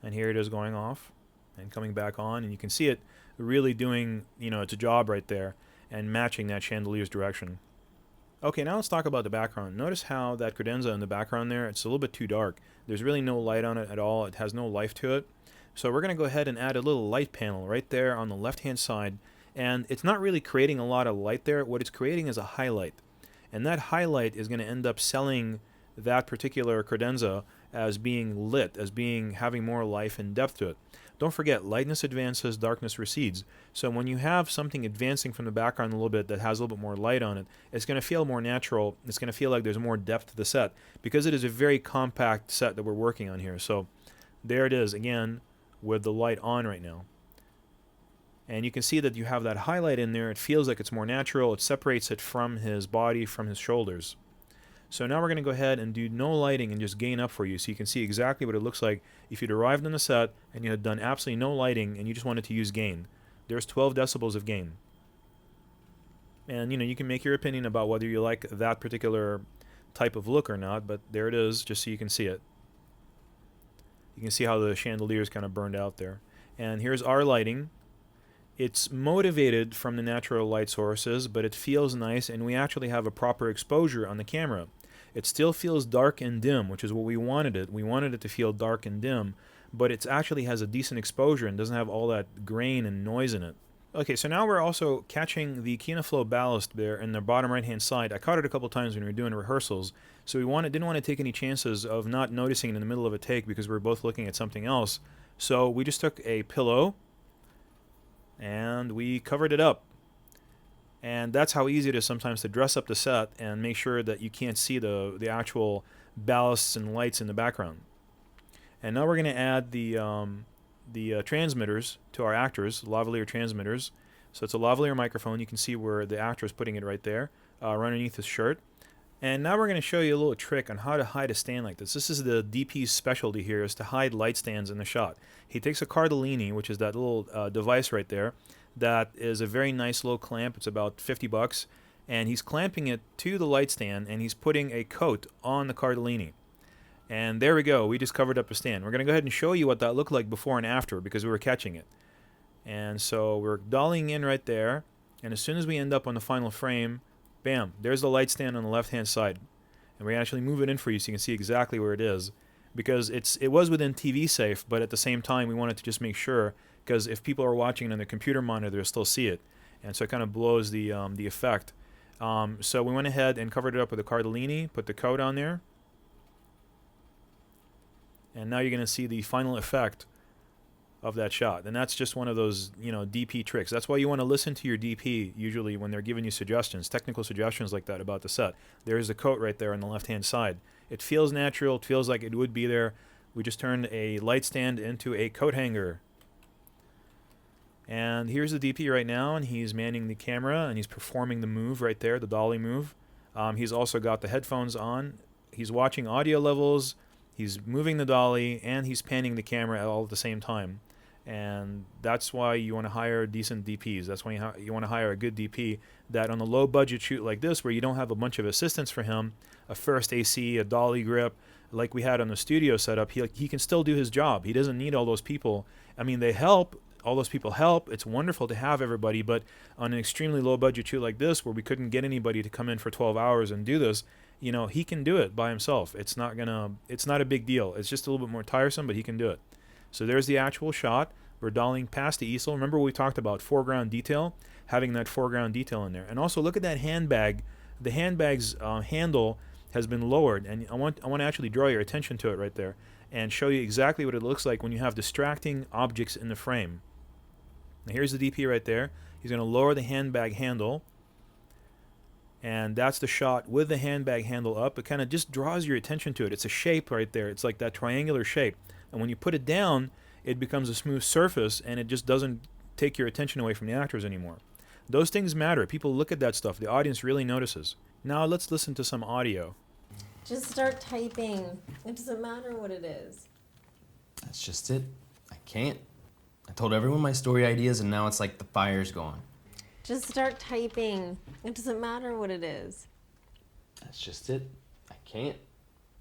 And here it is going off and coming back on, and you can see it really doing, you know, its job right there and matching that chandelier's direction. Okay, now let's talk about the background. Notice how that credenza in the background there, it's a little bit too dark. There's really no light on it at all. It has no life to it. So we're going to go ahead and add a little light panel right there on the left-hand side. And it's not really creating a lot of light there. What it's creating is a highlight. And that highlight is going to end up selling that particular credenza as being lit, as having more life and depth to it. Don't forget, lightness advances, darkness recedes. So when you have something advancing from the background a little bit that has a little bit more light on it, it's going to feel more natural. It's going to feel like there's more depth to the set because it is a very compact set that we're working on here. So there it is again with the light on right now. And you can see that you have that highlight in there. It feels like it's more natural. It separates it from his body, from his shoulders. So now we're going to go ahead and do no lighting and just gain up for you so you can see exactly what it looks like if you'd arrived on the set and you had done absolutely no lighting and you just wanted to use gain. There's 12 decibels of gain. And you can make your opinion about whether you like that particular type of look or not, but there it is, just so you can see it. You can see how the chandelier is kind of burned out there. And here's our lighting. It's motivated from the natural light sources, but it feels nice, and we actually have a proper exposure on the camera. It still feels dark and dim, which is what we wanted it. We wanted it to feel dark and dim, but it actually has a decent exposure and doesn't have all that grain and noise in it. Okay, so now we're also catching the Kinaflow ballast there in the bottom right-hand side. I caught it a couple times when we were doing rehearsals, so we didn't want to take any chances of not noticing it in the middle of a take because we were both looking at something else. So we just took a pillow and we covered it up. And that's how easy it is sometimes to dress up the set and make sure that you can't see the actual ballasts and lights in the background. And now we're going to add the transmitters to our actors, lavalier transmitters. So it's a lavalier microphone. You can see where the actor is putting it right there, right underneath his shirt. And now we're going to show you a little trick on how to hide a stand like this. This is the DP's specialty here, is to hide light stands in the shot. He takes a cardellini, which is that little device right there, that is a very nice little clamp. It's about $50, and he's clamping it to the light stand, and he's putting a coat on the cardellini. And there we go. We just covered up a stand. We're going to go ahead and show you what that looked like before and after because we were catching it. And so we're dollying in right there, and as soon as we end up on the final frame, bam, there's the light stand on the left-hand side. And we're going to actually move it in for you so you can see exactly where it is. Because it was within TV safe, but at the same time we wanted to just make sure, because if people are watching it on their computer monitor, they'll still see it. And so it kind of blows the effect. So we went ahead and covered it up with a cardellini, put the coat on there. And now you're going to see the final effect of that shot. And that's just one of those, DP tricks. That's why you want to listen to your DP usually when they're giving you suggestions, technical suggestions like that about the set. There's the coat right there on the left-hand side. It feels natural. It feels like it would be there. We just turned a light stand into a coat hanger. And here's the DP right now, and he's manning the camera, and he's performing the move right there, the dolly move. He's also got the headphones on. He's watching audio levels. He's moving the dolly, and he's panning the camera all at the same time. And that's why you want to hire decent DPs. That's why you want to hire a good DP that on a low-budget shoot like this, where you don't have a bunch of assistants for him, a first AC, a dolly grip, like we had on the studio setup, he can still do his job. He doesn't need all those people. I mean, they help. All those people help. It's wonderful to have everybody, but on an extremely low-budget shoot like this, where we couldn't get anybody to come in for 12 hours and do this, he can do it by himself. It's not a big deal. It's just a little bit more tiresome, but he can do it. So there's the actual shot. We're dollying past the easel. Remember we talked about foreground detail, having that foreground detail in there. And also look at that handbag. The handbag's handle has been lowered, and I want to actually draw your attention to it right there and show you exactly what it looks like when you have distracting objects in the frame. Now here's the DP right there. He's going to lower the handbag handle, and that's the shot with the handbag handle up. It kind of just draws your attention to it. It's a shape right there. It's like that triangular shape. And when you put it down, it becomes a smooth surface, and it just doesn't take your attention away from the actors anymore. Those things matter. People look at that stuff. The audience really notices. Now let's listen to some audio. Just start typing. It doesn't matter what it is. That's just it. I can't. I told everyone my story ideas, and now it's like the fire's gone. Just start typing. It doesn't matter what it is. That's just it. I can't.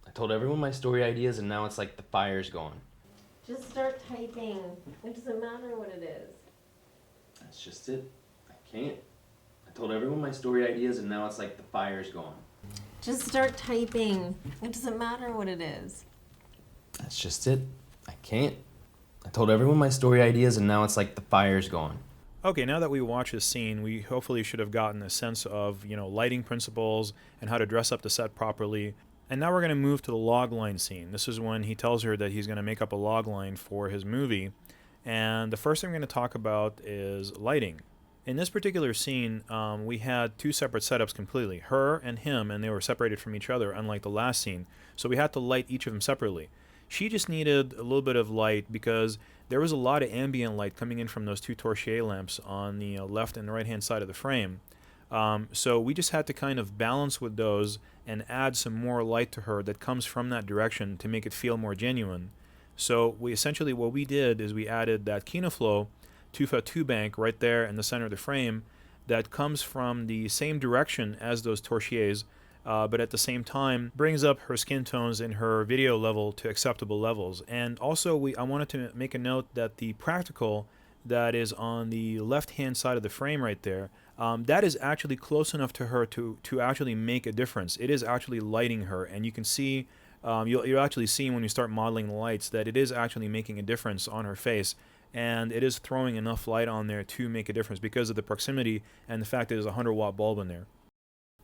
I told everyone my story ideas, and now it's like the fire's gone. Just start typing. It doesn't matter what it is. That's just it. I can't. I told everyone my story ideas, and now it's like the fire's gone. Just start typing. It doesn't matter what it is. That's just it. I can't. I told everyone my story ideas, and now it's like the fire's gone. Okay, now that we watch this scene, we hopefully should have gotten a sense of, lighting principles and how to dress up the set properly. And now we're going to move to the log line scene. This is when he tells her that he's going to make up a log line for his movie. And the first thing we're going to talk about is lighting. In this particular scene, we had two separate setups completely, her and him, and they were separated from each other, unlike the last scene. So we had to light each of them separately. She just needed a little bit of light because there was a lot of ambient light coming in from those two torchlier lamps on the left and right hand side of the frame. So we just had to kind of balance with those and add some more light to her that comes from that direction to make it feel more genuine. So we essentially, what we did is we added that Kinoflow 2x2 bank right there in the center of the frame that comes from the same direction as those torchliers, but at the same time brings up her skin tones and her video level to acceptable levels. And also I wanted to make a note that the practical that is on the left hand side of the frame right there, that is actually close enough to her to actually make a difference. It is actually lighting her, and you can see, you'll actually see when you start modeling the lights that it is actually making a difference on her face, and it is throwing enough light on there to make a difference because of the proximity and the fact that there's a 100-watt bulb in there.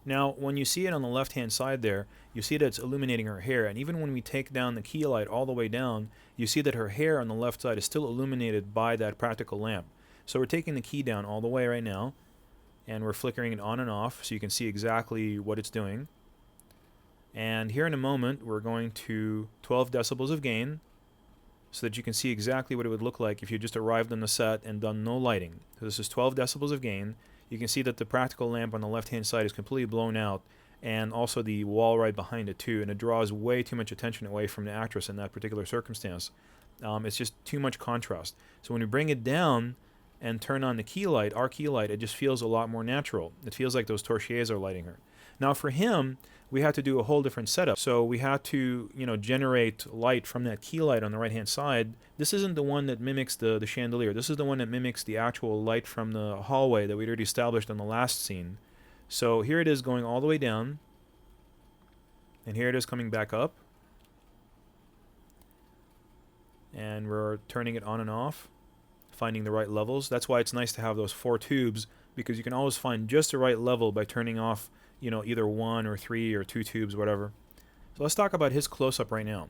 Now, when you see it on the left-hand side there, you see that it's illuminating her hair, and even when we take down the key light all the way down, you see that her hair on the left side is still illuminated by that practical lamp. So we're taking the key down all the way right now, and we're flickering it on and off so you can see exactly what it's doing. And here in a moment, we're going to 12 decibels of gain so that you can see exactly what it would look like if you just arrived on the set and done no lighting. So this is 12 decibels of gain. You can see that the practical lamp on the left-hand side is completely blown out, and also the wall right behind it too, and it draws way too much attention away from the actress in that particular circumstance. It's just too much contrast. So when we bring it down and turn on the key light, our key light, it just feels a lot more natural. It feels like those torchliers are lighting her. Now for him, we had to do a whole different setup. So we had to, generate light from that key light on the right-hand side. This isn't the one that mimics the chandelier. This is the one that mimics the actual light from the hallway that we'd already established on the last scene. So here it is going all the way down, and here it is coming back up. And we're turning it on and off, finding the right levels. That's why it's nice to have those 4 tubes, because you can always find just the right level by turning off, either 1 or 3 or 2 tubes, whatever. So let's talk about his close-up right now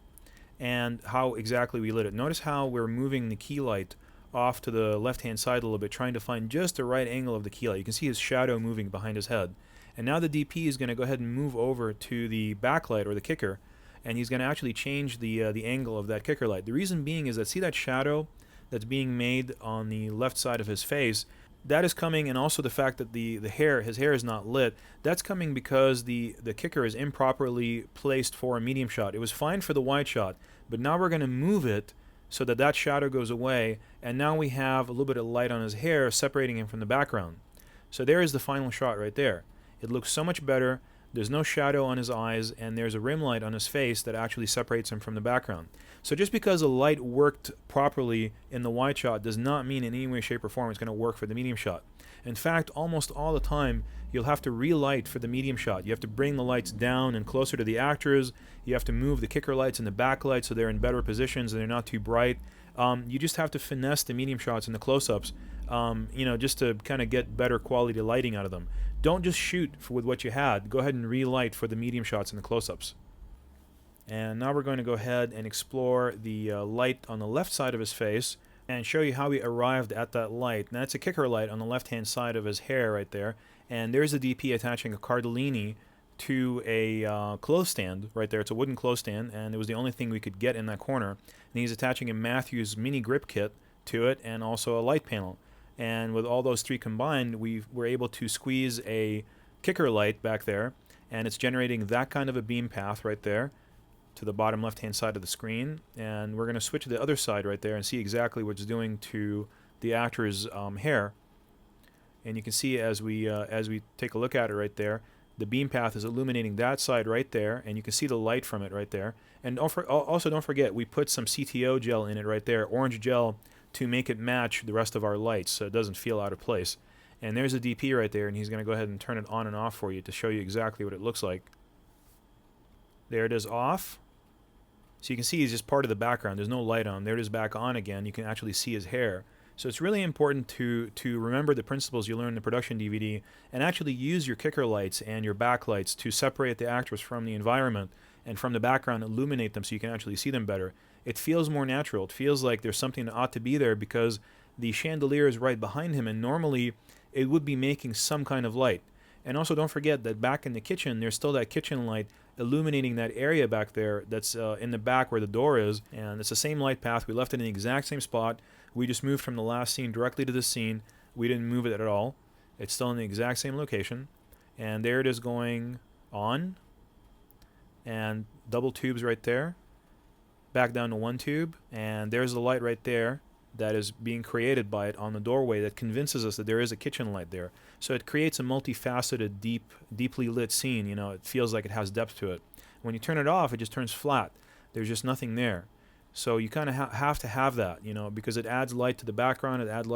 and how exactly we lit it. Notice how we're moving the key light off to the left-hand side a little bit, trying to find just the right angle of the key light. You can see his shadow moving behind his head. And now the DP is going to go ahead and move over to the backlight or the kicker, and he's going to actually change the angle of that kicker light. The reason being is that, see that shadow that's being made on the left side of his face? That is coming, and also the fact that his hair is not lit, that's coming because the kicker is improperly placed for a medium shot. It was fine for the wide shot, but now we're going to move it so that that shadow goes away, and now we have a little bit of light on his hair separating him from the background. So there is the final shot right there. It looks so much better. There's no shadow on his eyes, and there's a rim light on his face that actually separates him from the background. So just because the light worked properly in the wide shot does not mean in any way, shape, or form it's going to work for the medium shot. In fact, almost all the time, you'll have to relight for the medium shot. You have to bring the lights down and closer to the actors. You have to move the kicker lights and the backlight so they're in better positions and they're not too bright. You just have to finesse the medium shots and the close-ups, just to kind of get better quality lighting out of them. Don't just shoot with what you had. Go ahead and relight for the medium shots and the close-ups. And now we're going to go ahead and explore the light on the left side of his face and show you how we arrived at that light. Now, that's a kicker light on the left-hand side of his hair right there. And there's the DP attaching a Cardellini to a clothes stand right there. It's a wooden clothes stand, and it was the only thing we could get in that corner. And he's attaching a Matthews mini grip kit to it and also a light panel. And with all those 3 combined, we were able to squeeze a kicker light back there, and it's generating that kind of a beam path right there to the bottom left-hand side of the screen. And we're going to switch to the other side right there and see exactly what it's doing to the actor's hair. And you can see as we take a look at it right there, the beam path is illuminating that side right there, and you can see the light from it right there. And also don't forget, we put some CTO gel in it right there, orange gel, to make it match the rest of our lights so it doesn't feel out of place. And there's a DP right there, and he's going to go ahead and turn it on and off for you to show you exactly what it looks like. There it is off. So you can see he's just part of the background. There's no light on. There it is back on again. You can actually see his hair. So it's really important to remember the principles you learn in the production DVD and actually use your kicker lights and your backlights to separate the actors from the environment and from the background, illuminate them so you can actually see them better. It feels more natural. It feels like there's something that ought to be there because the chandelier is right behind him, and normally it would be making some kind of light. And also don't forget that back in the kitchen, there's still that kitchen light illuminating that area back there that's in the back where the door is, and it's the same light path. We left it in the exact same spot. We just moved from the last scene directly to this scene. We didn't move it at all. It's still in the exact same location, and there it is going on, and double tubes right there, back down to one tube, and there's the light right there that is being created by it on the doorway that convinces us that there is a kitchen light there. So it creates a multifaceted, deeply lit scene. It feels like it has depth to it. When you turn it off, it just turns flat. There's just nothing there. So you kind of have to have that, because it adds light to the background, it adds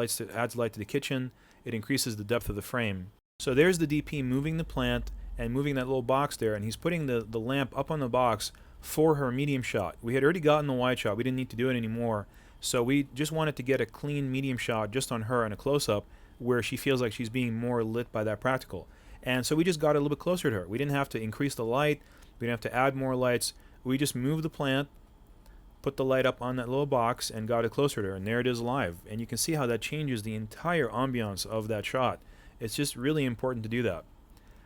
light to the kitchen, it increases the depth of the frame. So there's the DP moving the plant and moving that little box there, and he's putting the lamp up on the box for her medium shot. We had already gotten the wide shot. We didn't need to do it anymore. So we just wanted to get a clean medium shot just on her and a close-up where she feels like she's being more lit by that practical. And so we just got a little bit closer to her. We didn't have to increase the light. We didn't have to add more lights. We just moved the plant, put the light up on that little box, and got it closer to her. And there it is live. And you can see how that changes the entire ambiance of that shot. It's just really important to do that.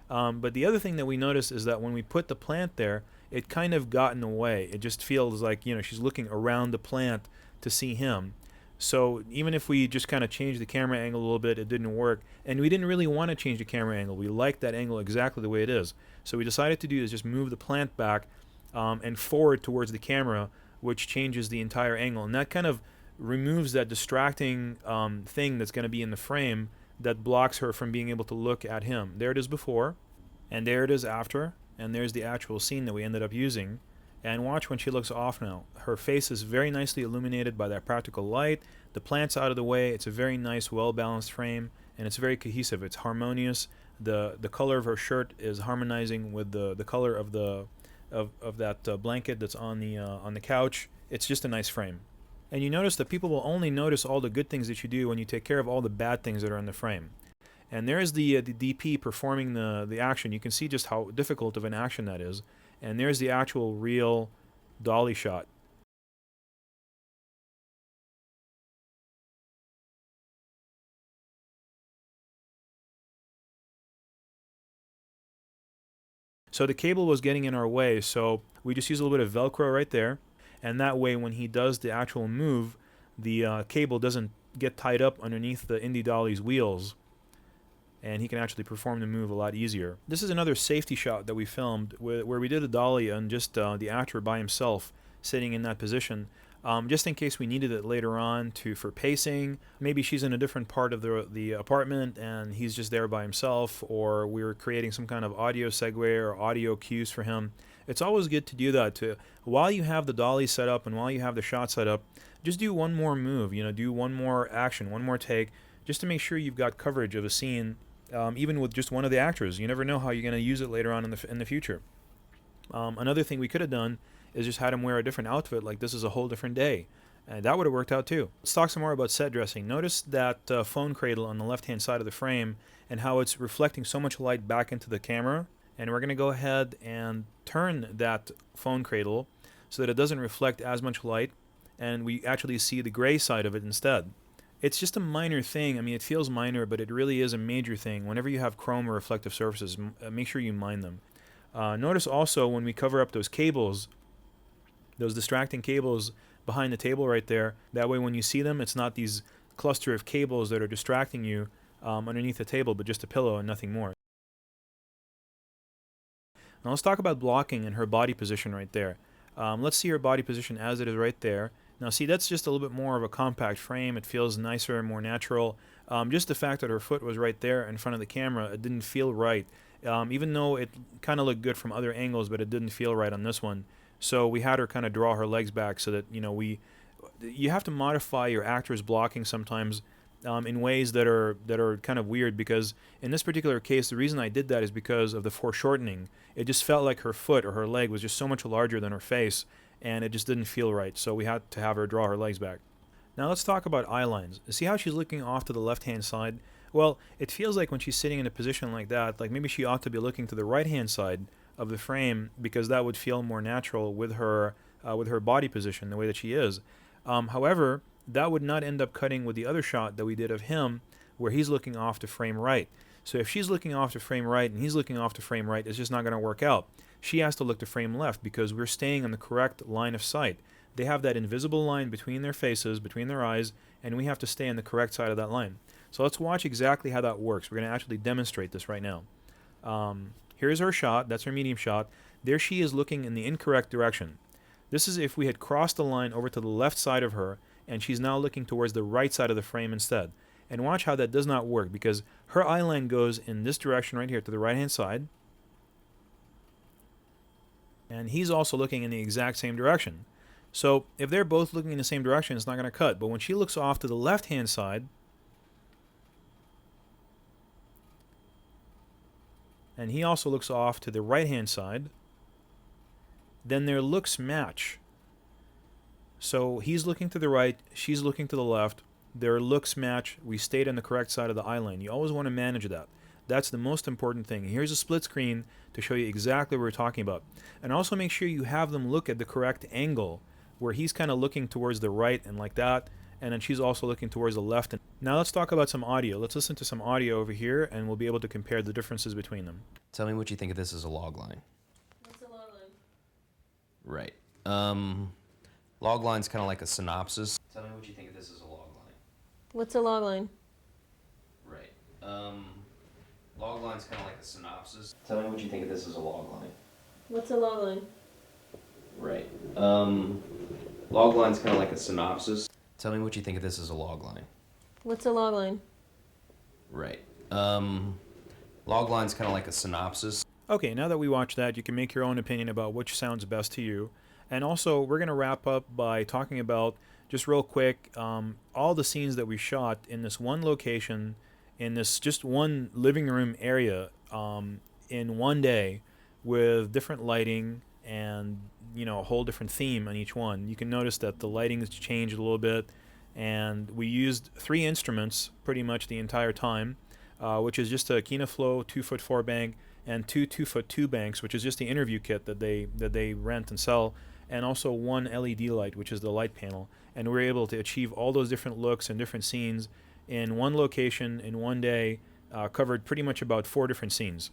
But the other thing that we noticed is that when we put the plant there, it kind of got in the way. It just feels like, she's looking around the plant to see him. So even if we just kind of changed the camera angle a little bit, it didn't work. And we didn't really want to change the camera angle. We liked that angle exactly the way it is. So we decided to do is just move the plant back and forward towards the camera, which changes the entire angle. And that kind of removes that distracting thing that's going to be in the frame that blocks her from being able to look at him. There it is before, and there it is after, and there's the actual scene that we ended up using. And watch when she looks off now. Her face is very nicely illuminated by that practical light. The plant's out of the way. It's a very nice, well-balanced frame, and it's very cohesive. It's harmonious. The color of her shirt is harmonizing with the color of that blanket that's on the couch. It's just a nice frame. And you notice that people will only notice all the good things that you do when you take care of all the bad things that are in the frame. And there's the DP performing the action. You can see just how difficult of an action that is. And there's the actual real dolly shot. So the cable was getting in our way, so we just use a little bit of Velcro right there, and that way when he does the actual move, the cable doesn't get tied up underneath the Indie Dolly's wheels, and he can actually perform the move a lot easier. This is another safety shot that we filmed where we did a dolly on just the actor by himself sitting in that position, just in case we needed it later on for pacing. Maybe she's in a different part of the apartment and he's just there by himself, or we were creating some kind of audio segue or audio cues for him. It's always good to do that. While you have the dolly set up and while you have the shot set up, just do one more move, do one more action, one more take, just to make sure you've got coverage of a scene. Even with just one of the actors, you never know how you're going to use it later on in the future. Another thing we could have done is just had him wear a different outfit, like this is a whole different day. And that would have worked out too. Let's talk some more about set dressing. Notice that phone cradle on the left-hand side of the frame and how it's reflecting so much light back into the camera. And we're going to go ahead and turn that phone cradle so that it doesn't reflect as much light, and we actually see the gray side of it instead. It's just a minor thing. I mean, it feels minor, but it really is a major thing. Whenever you have chrome or reflective surfaces, make sure you mind them. Notice also when we cover up those cables, those distracting cables behind the table right there, that way when you see them, it's not these cluster of cables that are distracting you underneath the table, but just a pillow and nothing more. Now let's talk about blocking and her body position right there. Let's see her body position as it is right there. Now see, that's just a little bit more of a compact frame. It feels nicer and more natural. Just the fact that her foot was right there in front of the camera, it didn't feel right. Even though it kind of looked good from other angles, but it didn't feel right on this one. So we had her kind of draw her legs back so that, you have to modify your actor's blocking sometimes in ways that are kind of weird, because in this particular case, the reason I did that is because of the foreshortening. It just felt like her foot or her leg was just so much larger than her face, and it just didn't feel right, so we had to have her draw her legs back. Now let's talk about eye lines. See how she's looking off to the left-hand side? Well, it feels like when she's sitting in a position like that, like maybe she ought to be looking to the right-hand side of the frame, because that would feel more natural with her body position, the way that she is. However, that would not end up cutting with the other shot that we did of him, where he's looking off to frame right. So if she's looking off to frame right and he's looking off to frame right, it's just not going to work out. she has to look to frame left because we're staying on the correct line of sight. They have that invisible line between their faces, between their eyes, and we have to stay on the correct side of that line. So let's watch exactly how that works. We're going to actually demonstrate this right now. Here's her shot. That's her medium shot. There she is looking in the incorrect direction. This is if we had crossed the line over to the left side of her, and she's now looking towards the right side of the frame instead. And watch how that does not work, because her eye line goes in this direction right here to the right-hand side. And he's also looking in the exact same direction. So if they're both looking in the same direction, it's not going to cut. But when she looks off to the left-hand side, and he also looks off to the right-hand side, then their looks match. So he's looking to the right, she's looking to the left, their looks match, we stayed on the correct side of the eye line. You always want to manage that. That's the most important thing. Here's a split screen to show you exactly what we're talking about. And also make sure you have them look at the correct angle, where he's kind of looking towards the right and like that, and then she's also looking towards the left. Now let's talk about some audio. Let's listen to some audio over here, and we'll be able to compare the differences between them. Tell me what you think of this as a log line. What's a log line? Right. Log line's kind of like a synopsis. Tell me what you think of this as a log line. What's a log line? Right. Log line's kind of like a synopsis. Tell me what you think of this as a log line. What's a log line? Right. Log line's kind of like a synopsis. Tell me what you think of this as a log line. What's a log line? Right. Log line's kind of like a synopsis. Okay, now that we watched that, you can make your own opinion about which sounds best to you. And also, we're going to wrap up by talking about, just real quick, all the scenes that we shot in this one location, in this just one living room area, in one day, with different lighting and, you know, a whole different theme on each one. You can notice that the lighting has changed a little bit, and we used 3 instruments pretty much the entire time, which is just a Kinaflow 2'4" bank and 2 2'2" banks, which is just the interview kit that they rent and sell, and also 1 LED light, which is the light panel. And we're able to achieve all those different looks and different scenes in one location in one day, covered pretty much about 4 different scenes.